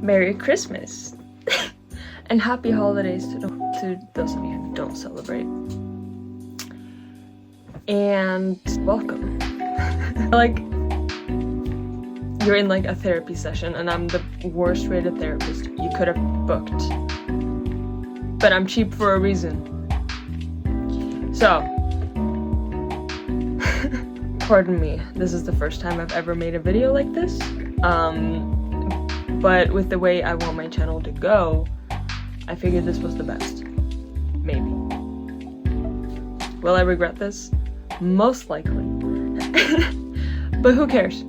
Merry Christmas and happy holidays to those of you who don't celebrate. And welcome. Like, you're in like a therapy session and I'm the worst rated therapist you could have booked. But I'm cheap for a reason. So, pardon me, this is the first time I've ever made a video like this. But with the way I want my channel to go, I figured this was the best. Maybe. Will I regret this? Most likely. But who cares?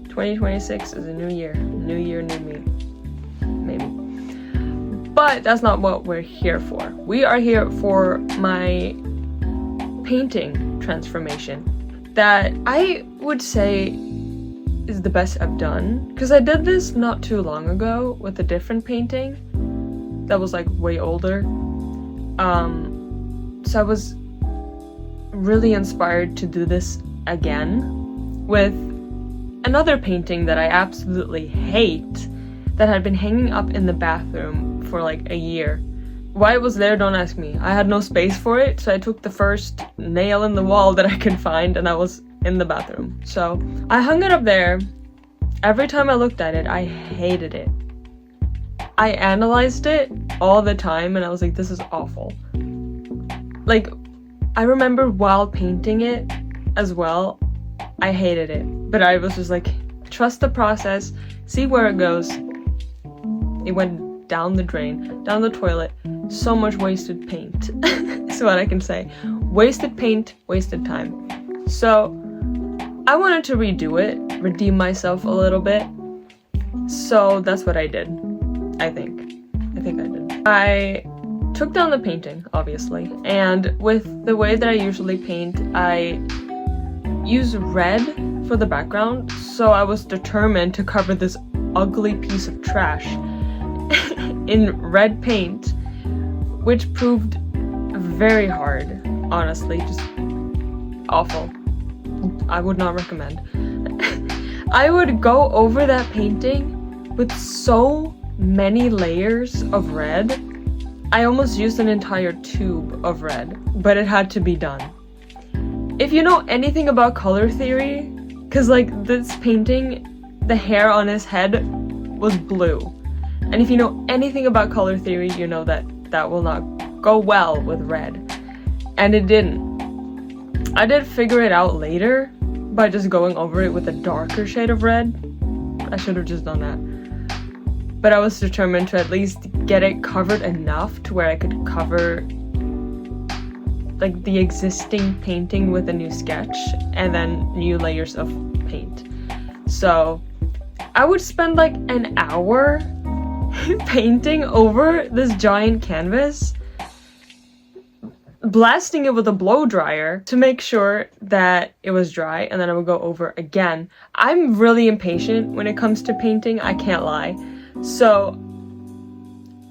2026 is a new year. New year, new me. Maybe. But that's not what we're here for. We are here for my painting transformation that I would say is the best I've done, because I did this not too long ago with a different painting that was like way older. So I was really inspired to do this again with another painting that I absolutely hate that had been hanging up in the bathroom for like a year. Why it was there, don't ask me. I had no space for it, so I took the first nail in the wall that I could find and I was in the bathroom. So I hung it up there. Every time I looked at it, I hated it. I analyzed it all the time and I was like, this is awful. Like, I remember while painting it as well, I hated it. But I was just like, trust the process, see where it goes. It went down the drain, down the toilet. So much wasted paint. That's what I can say. Wasted paint, wasted time. So I wanted to redo it, redeem myself a little bit. So that's what I did. I think I did. I took down the painting, obviously, and with the way that I usually paint, I use red for the background, so I was determined to cover this ugly piece of trash in red paint, which proved very hard, honestly, just awful. I would not recommend. I would go over that painting with so many layers of red. I almost used an entire tube of red, but it had to be done. If you know anything about color theory, because like this painting, the hair on his head was blue. And if you know anything about color theory, you know that that will not go well with red. And it didn't. I did figure it out later by just going over it with a darker shade of red. I should have just done that. But I was determined to at least get it covered enough to where I could cover like the existing painting with a new sketch and then new layers of paint. So I would spend like an hour painting over this giant canvas, blasting it with a blow dryer to make sure that it was dry, and then I would go over again. I'm really impatient when it comes to painting, I can't lie. So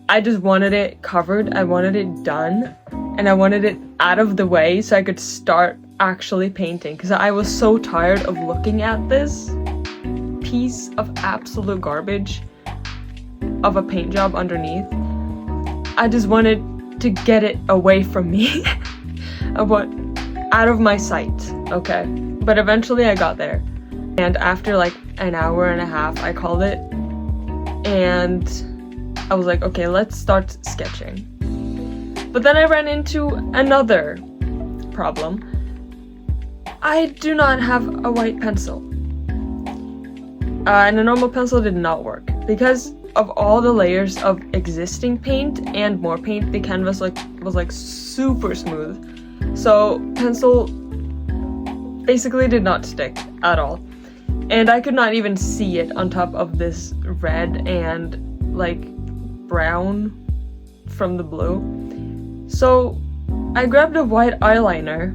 I just wanted it covered, I wanted it done, and I wanted it out of the way so I could start actually painting, because I was so tired of looking at this piece of absolute garbage of a paint job underneath. I just wanted to get it away from me. Out of my sight, okay? But eventually I got there. And after like an hour and a half, I called it. And I was like, okay, let's start sketching. But then I ran into another problem. I do not have a white pencil. And a normal pencil did not work. Because of all the layers of existing paint and more paint, the canvas was like super smooth. So pencil basically did not stick at all. And I could not even see it on top of this red and like brown from the blue. So I grabbed a white eyeliner,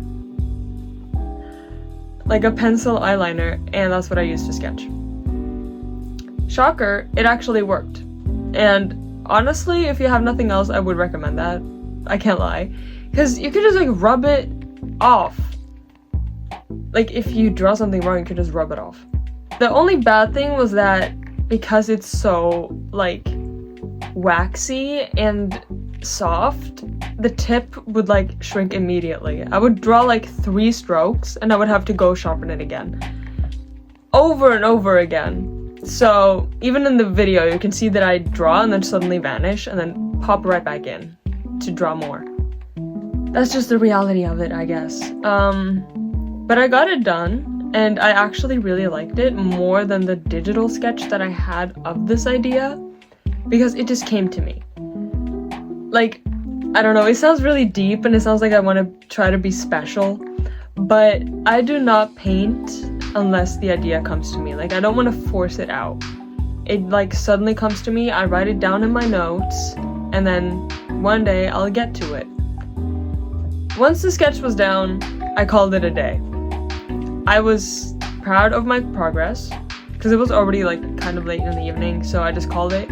like a pencil eyeliner, and that's what I used to sketch. Shocker, it actually worked. And honestly, if you have nothing else, I would recommend that. I can't lie. Because you can just like rub it off. Like if you draw something wrong, you can just rub it off. The only bad thing was that because it's so like waxy and soft, the tip would like shrink immediately. I would draw like 3 strokes and I would have to go sharpen it again. Over and over again. So even in the video, you can see that I draw and then suddenly vanish and then pop right back in to draw more. That's just the reality of it, I guess. But I got it done, and I actually really liked it more than the digital sketch that I had of this idea, because it just came to me. Like, I don't know, it sounds really deep and it sounds like I want to try to be special, but I do not paint unless the idea comes to me. Like, I don't want to force it out. It like suddenly comes to me, I write it down in my notes, and then one day I'll get to it. Once the sketch was down, I called it a day. I was proud of my progress, because it was already like kind of late in the evening, so I just called it.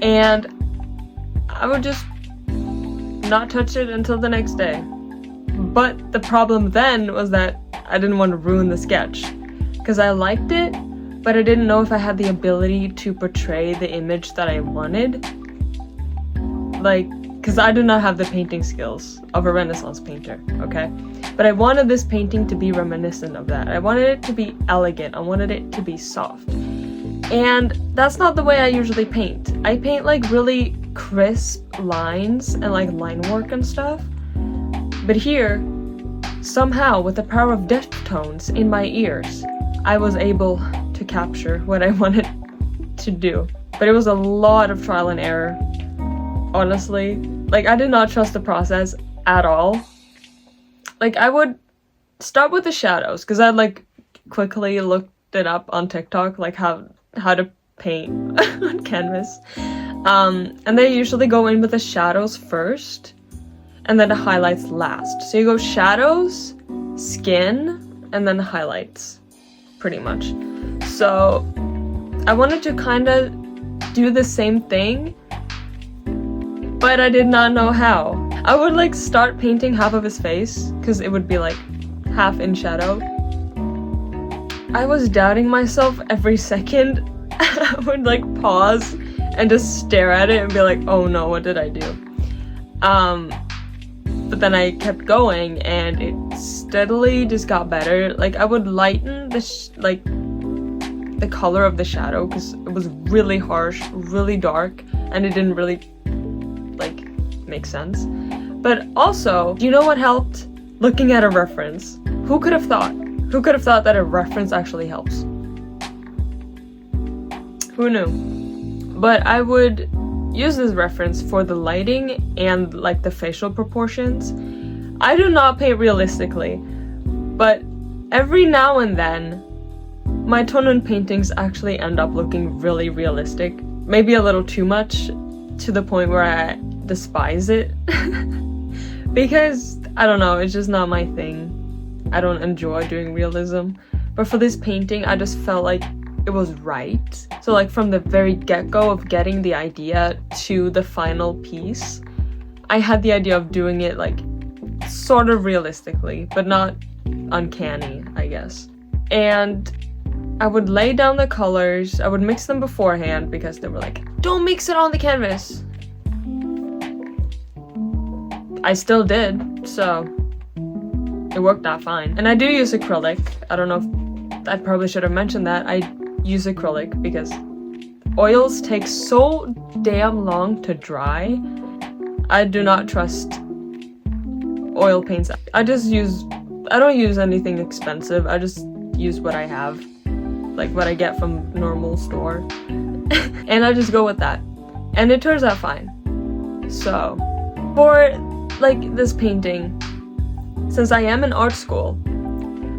And I would just not touch it until the next day. But the problem then was that I didn't want to ruin the sketch, because I liked it, but I didn't know if I had the ability to portray the image that I wanted. Like, because I do not have the painting skills of a Renaissance painter, okay? But I wanted this painting to be reminiscent of that. I wanted it to be elegant. I wanted it to be soft. And that's not the way I usually paint. I paint like really crisp lines and like line work and stuff. But here, somehow, with the power of deftones in my ears, I was able to capture what I wanted to do. But it was a lot of trial and error, honestly. Like, I did not trust the process at all. Like, I would start with the shadows, because I'd like quickly looked it up on TikTok, like how to paint on canvas. And they usually go in with the shadows first, and then the highlights last. So you go shadows, skin, and then the highlights, pretty much. So I wanted to kind of do the same thing, but I did not know how. I would like start painting half of his face, because it would be like half in shadow. I was doubting myself every second. I would like pause and just stare at it and be like, oh no, what did I do? But then I kept going and it steadily just got better. Like, I would lighten the color of the shadow, because it was really harsh, really dark, and it didn't really like make sense. But also, do you know what helped? Looking at a reference. Who could have thought? Who could have thought that a reference actually helps? Who knew? But I would use this reference for the lighting and like the facial proportions. I do not paint realistically, but every now and then my Tonon paintings actually end up looking really realistic. Maybe a little too much, to the point where I despise it. Because, I don't know, it's just not my thing. I don't enjoy doing realism. But for this painting, I just felt like it was right. So like from the very get-go of getting the idea to the final piece, I had the idea of doing it like sort of realistically, but not uncanny, I guess. And I would lay down the colors. I would mix them beforehand, because they were like, don't mix it on the canvas. I still did, so it worked out fine. And I do use acrylic. I don't know if I probably should have mentioned that. I use acrylic because oils take so damn long to dry. I do not trust oil paints. I don't use anything expensive. I just use what I have, like what I get from normal store. And I just go with that. And it turns out fine. So, for like this painting, since I am in art school,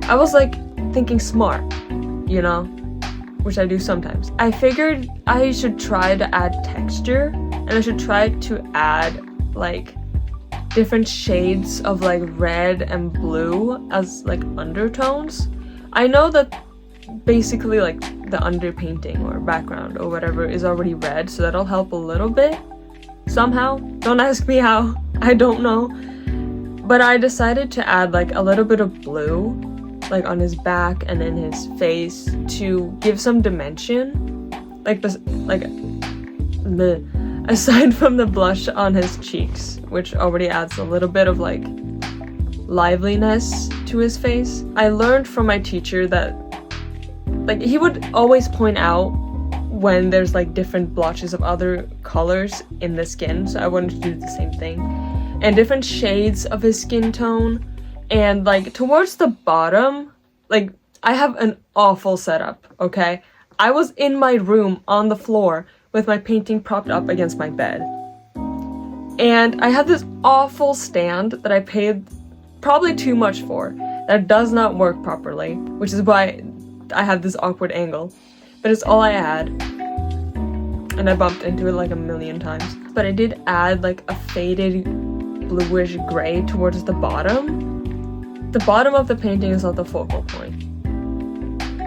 I was like thinking smart, you know, which I do sometimes. I figured I should try to add texture, and I should try to add like different shades of like red and blue as like undertones. I know that basically like the underpainting or background or whatever is already red, so that'll help a little bit somehow. Don't ask me how, I don't know. But I decided to add like a little bit of blue like on his back and in his face to give some dimension. aside from the blush on his cheeks, which already adds a little bit of like liveliness to his face. I learned from my teacher that like he would always point out when there's like different blotches of other colors in the skin, so I wanted to do the same thing, and different shades of his skin tone. And like towards the bottom, like I have an awful setup, okay? I was in my room on the floor with my painting propped up against my bed, and I had this awful stand that I paid probably too much for that does not work properly, which is why I have this awkward angle, but it's all I had, and I bumped into it like a million times. But I did add like a faded bluish gray towards the bottom. The bottom of the painting is not the focal point.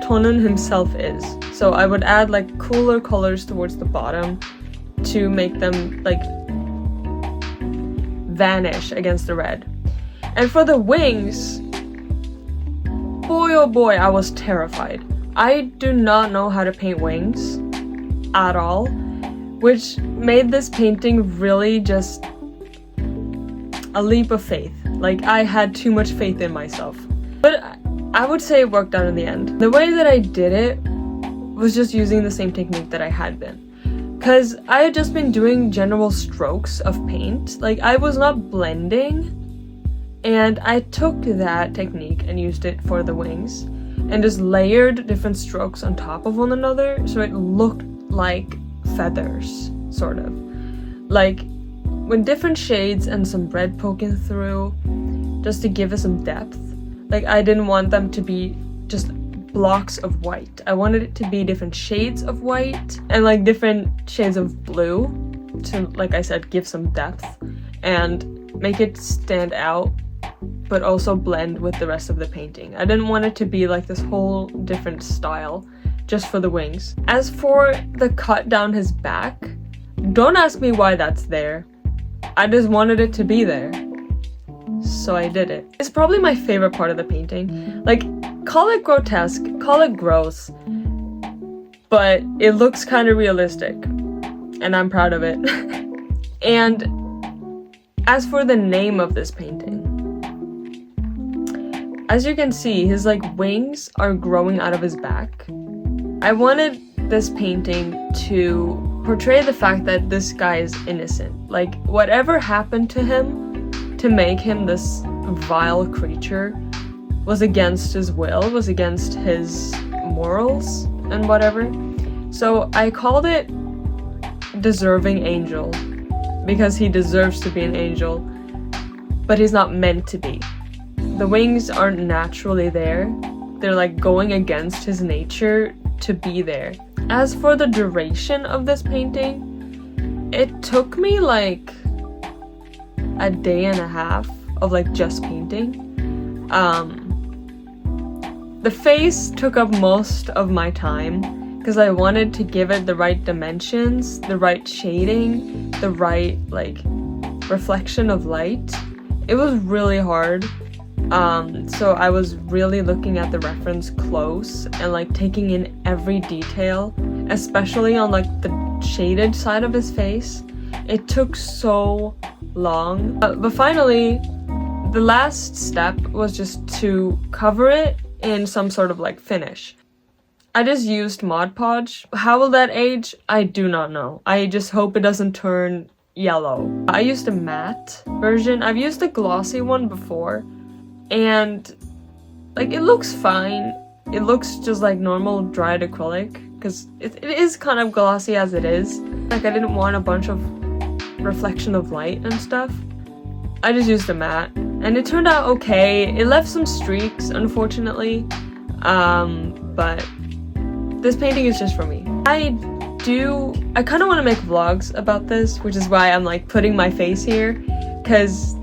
Tonen himself is. So I would add like cooler colors towards the bottom to make them like vanish against the red. And for the wings, boy oh boy, I was terrified. I do not know how to paint wings at all, which made this painting really just a leap of faith. Like, I had too much faith in myself. But I would say it worked out in the end. The way that I did it was just using the same technique that I had been. Because I had just been doing general strokes of paint. Like, I was not blending. And I took that technique and used it for the wings. And just layered different strokes on top of one another. So it looked like feathers, sort of. Like, with different shades and some red poking through. Just to give it some depth. Like, I didn't want them to be just blocks of white. I wanted it to be different shades of white and like different shades of blue to, like I said, give some depth and make it stand out, but also blend with the rest of the painting. I didn't want it to be like this whole different style just for the wings. As for the cut down his back, don't ask me why that's there. I just wanted it to be there. So I did it. It's probably my favorite part of the painting. Like, call it grotesque, call it gross, but it looks kind of realistic, and I'm proud of it. And as for the name of this painting, as you can see, his like wings are growing out of his back. I wanted this painting to portray the fact that this guy is innocent. Like, whatever happened to him to make him this vile creature was against his will, was against his morals and whatever. So I called it Deserving Angel, because he deserves to be an angel, but he's not meant to be. The wings aren't naturally there. They're like going against his nature to be there. As for the duration of this painting, it took me like a day and a half of like just painting. The face took up most of my time because I wanted to give it the right dimensions, the right shading, the right like reflection of light. It was really hard. So I was really looking at the reference close and like taking in every detail, especially on like the shaded side of his face. It took so long. But finally, the last step was just to cover it in some sort of like finish. I just used Mod Podge. How will that age? I do not know. I just hope it doesn't turn yellow. I used a matte version. I've used a glossy one before, and like it looks fine. It looks just like normal dried acrylic because it is kind of glossy as it is. Like, I didn't want a bunch of reflection of light and stuff. I just used a matte and it turned out okay. It left some streaks, unfortunately, but this painting is just for me. I kind of want to make vlogs about this, which is why I'm like putting my face here, because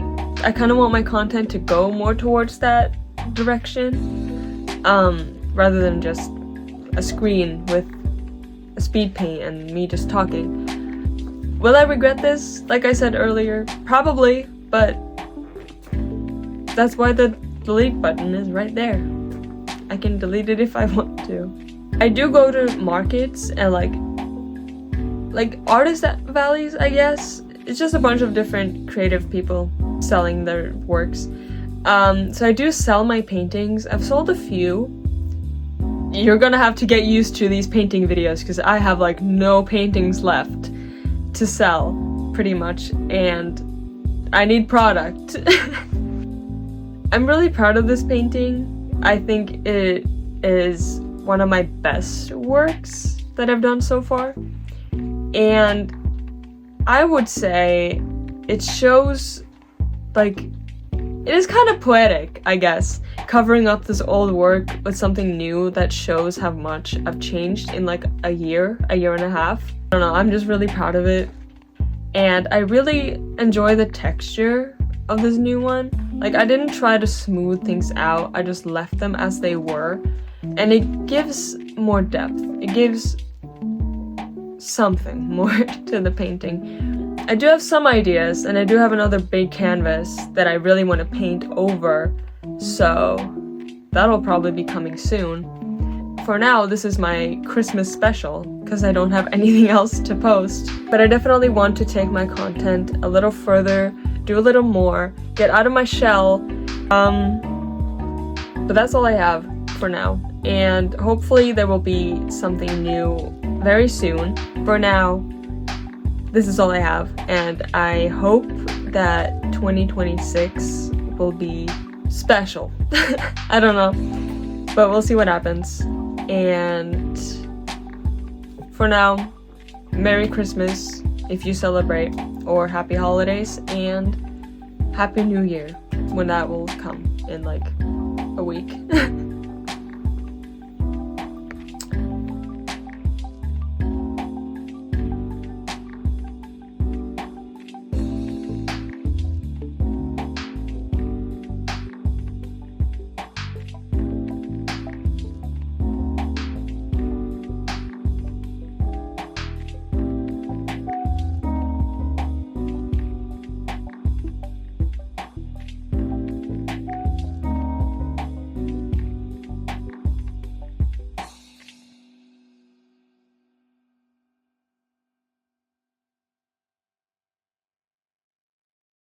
I kind of want my content to go more towards that direction, rather than just a screen with a speed paint and me just talking. Will I regret this? Like I said earlier, probably, but that's why the delete button is right there. I can delete it if I want to. I do go to markets and like like artist valleys, I guess. It's just a bunch of different creative people selling their works. So I do sell my paintings. I've sold a few. You're gonna have to get used to these painting videos because I have like no paintings left to sell, pretty much, and I need product. I'm really proud of this painting. I think it is one of my best works that I've done so far. And I would say it shows, like, it is kind of poetic, I guess, covering up this old work with something new that shows how much I've changed in like a year and a half. I don't know, I'm just really proud of it. And I really enjoy the texture of this new one. Like, I didn't try to smooth things out, I just left them as they were. And it gives more depth. It gives something more to the painting. I do have some ideas, and I do have another big canvas that I really want to paint over, so that'll probably be coming soon. For now, this is my Christmas special, because I don't have anything else to post. But I definitely want to take my content a little further, do a little more, get out of my shell. But that's all I have for now. And hopefully there will be something new very soon. For now, this is all I have. And I hope that 2026 will be special. I don't know. But we'll see what happens. And for now, Merry Christmas if you celebrate, or Happy Holidays, and Happy New Year when that will come in like a week.